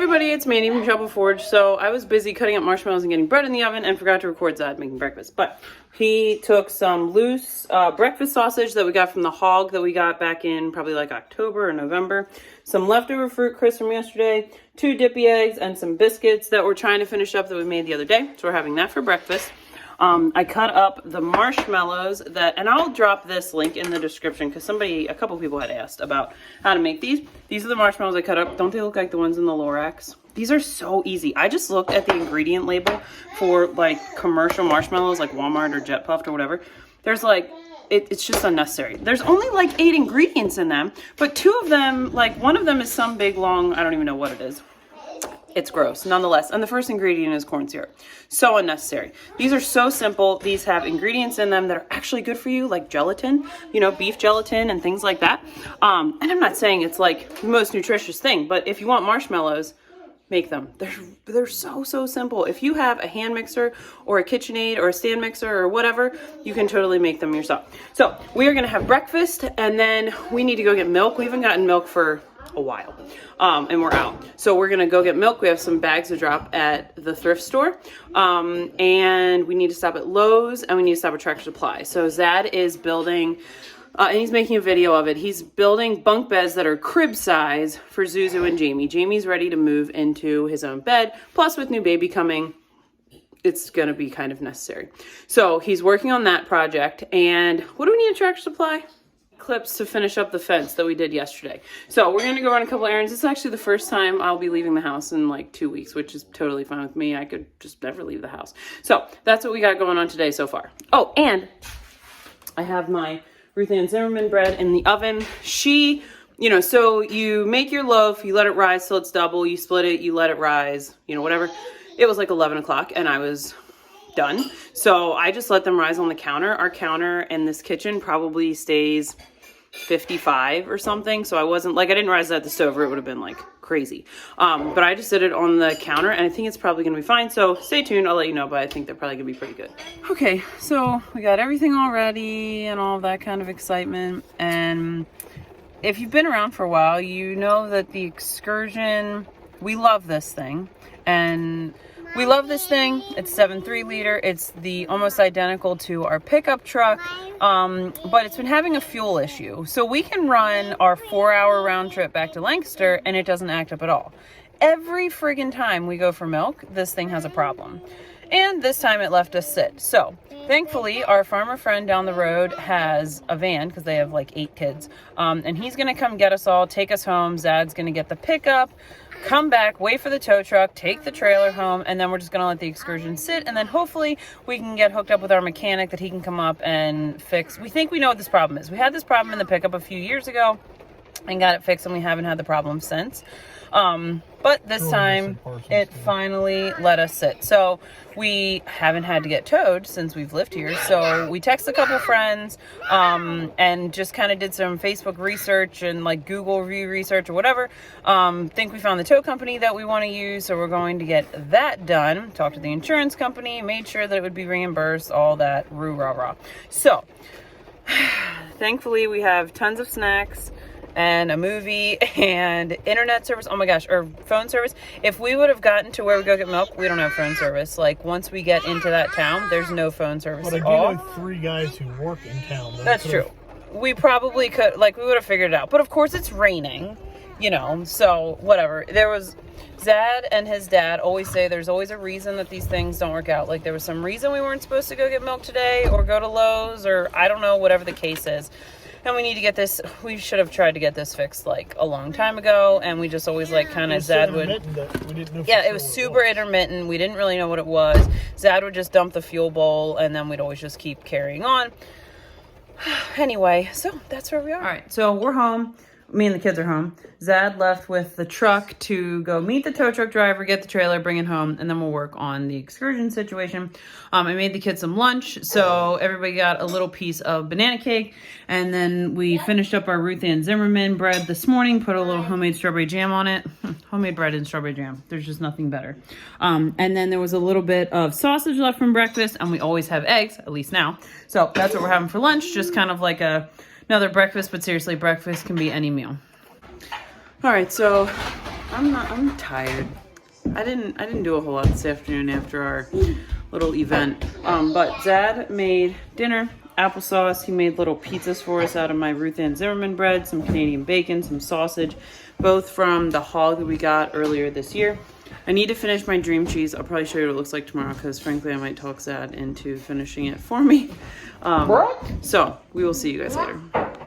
everybody, it's Mandy from Trouble Forge. So I was busy cutting up marshmallows and getting bread in the oven and forgot to record Zad making breakfast. But he took some loose breakfast sausage that we got from the hog that we got back in probably like October or November. Some leftover fruit crisps from yesterday, 2 dippy eggs, and some biscuits that we're trying to finish up that we made the other day. So we're having that for breakfast. I cut up the marshmallows and I'll drop this link in the description because a couple people had asked about how to make these. These are the marshmallows I cut up. Don't they look like the ones in the Lorax? These are so easy. I just looked at the ingredient label for like commercial marshmallows like Walmart or Jet Puffed or whatever. There's like, it's just unnecessary. There's only like 8 ingredients in them, but 2 of them, like one of them is some big long, I don't even know what it is. It's gross, nonetheless. And the first ingredient is corn syrup. So unnecessary. These are so simple. These have ingredients in them that are actually good for you, like gelatin, you know, beef gelatin and things like that. And I'm not saying it's like the most nutritious thing, but if you want marshmallows, make them. They're so simple. If you have a hand mixer or a KitchenAid or a stand mixer or whatever, you can totally make them yourself. So we are going to have breakfast and then we need to go get milk. We haven't gotten milk for a while and we're out, so we're gonna go get milk. We have some bags to drop at the thrift store and we need to stop at Lowe's and we need to stop at Tractor Supply. So Zad is building and he's making a video of it. He's building bunk beds that are crib size for Zuzu and Jamie. Jamie's ready to move into his own bed, plus with new baby coming, it's gonna be kind of necessary. So he's working on that project. And what do we need at Tractor Supply? Clips to finish up the fence that we did yesterday. So we're gonna go run a couple errands. It's actually the first time I'll be leaving the house in like 2 weeks, which is totally fine with me. I could just never leave the house. So that's what we got going on today so far. Oh, and I have my Ruth Ann Zimmerman bread in the oven. She, you know, so you make your loaf, you let it rise till it's double, you split it, you let it rise, you know, whatever. It was like 11 o'clock and I was done. So I just let them rise on the counter. Our counter in this kitchen probably stays 55 or something. So I didn't rise it at the stove or it would have been like crazy. But I just did it on the counter and I think it's probably going to be fine. So stay tuned. I'll let you know, but I think they're probably going to be pretty good. Okay. So we got everything all ready and all that kind of excitement. And if you've been around for a while, you know that the Excursion, we love this thing. And we love this thing. It's 7.3 liter. It's the almost identical to our pickup truck, but it's been having a fuel issue. So we can run our 4-hour round trip back to Lancaster and it doesn't act up at all. Every friggin' time we go for milk, this thing has a problem. And this time it left us sit. So thankfully, our farmer friend down the road has a van because they have like 8 kids. And he's going to come get us all, take us home. Zad's going to get the pickup, come back, wait for the tow truck, take the trailer home, and then we're just going to let the Excursion sit. And then hopefully we can get hooked up with our mechanic that he can come up and fix. We think we know what this problem is. We had this problem in the pickup a few years ago and got it fixed, and we haven't had the problem since. But this time it finally let us sit. So we haven't had to get towed since we've lived here. So we texted a couple friends, and just kind of did some Facebook research and like Google review research or whatever. Think we found the tow company that we want to use. So we're going to get that done. Talk to the insurance company, made sure that it would be reimbursed, all that roo rah rah. So thankfully we have tons of snacks and a movie and internet service. Oh my gosh, or phone service. If we would have gotten to where we go get milk, we don't have phone service. Like once we get into that town, there's no phone service at all. But I do know 3 guys who work in town. That's true. We probably could, like we would have figured it out. But of course it's raining, you know, so whatever. There was, Zad and his dad always say there's always a reason that these things don't work out. Like there was some reason we weren't supposed to go get milk today or go to Lowe's or I don't know, whatever the case is. And we need to get this, we should have tried to get this fixed like a long time ago. And we just always like kind of, Zad would, yeah, it was super intermittent. We didn't really know what it was. Zad would just dump the fuel bowl and then we'd always just keep carrying on. Anyway, so that's where we are. All right, so we're home. Me and the kids are home. Zad left with the truck to go meet the tow truck driver, get the trailer, bring it home, and then we'll work on the Excursion situation. I made the kids some lunch, so everybody got a little piece of banana cake, and then we finished up our Ruth Ann Zimmerman bread this morning, put a little homemade strawberry jam on it. Homemade bread and strawberry jam. There's just nothing better. And then there was a little bit of sausage left from breakfast, and we always have eggs, at least now. So that's what we're having for lunch, just kind of like another breakfast, but seriously, breakfast can be any meal. All right, so I'm tired. I didn't do a whole lot this afternoon after our little event. But Zad made dinner, applesauce. He made little pizzas for us out of my Ruth Ann Zimmerman bread, some Canadian bacon, some sausage, both from the hog that we got earlier this year. I need to finish my dream cheese. I'll probably show you what it looks like tomorrow because frankly I might talk Zad into finishing it for me. So we will see you guys later.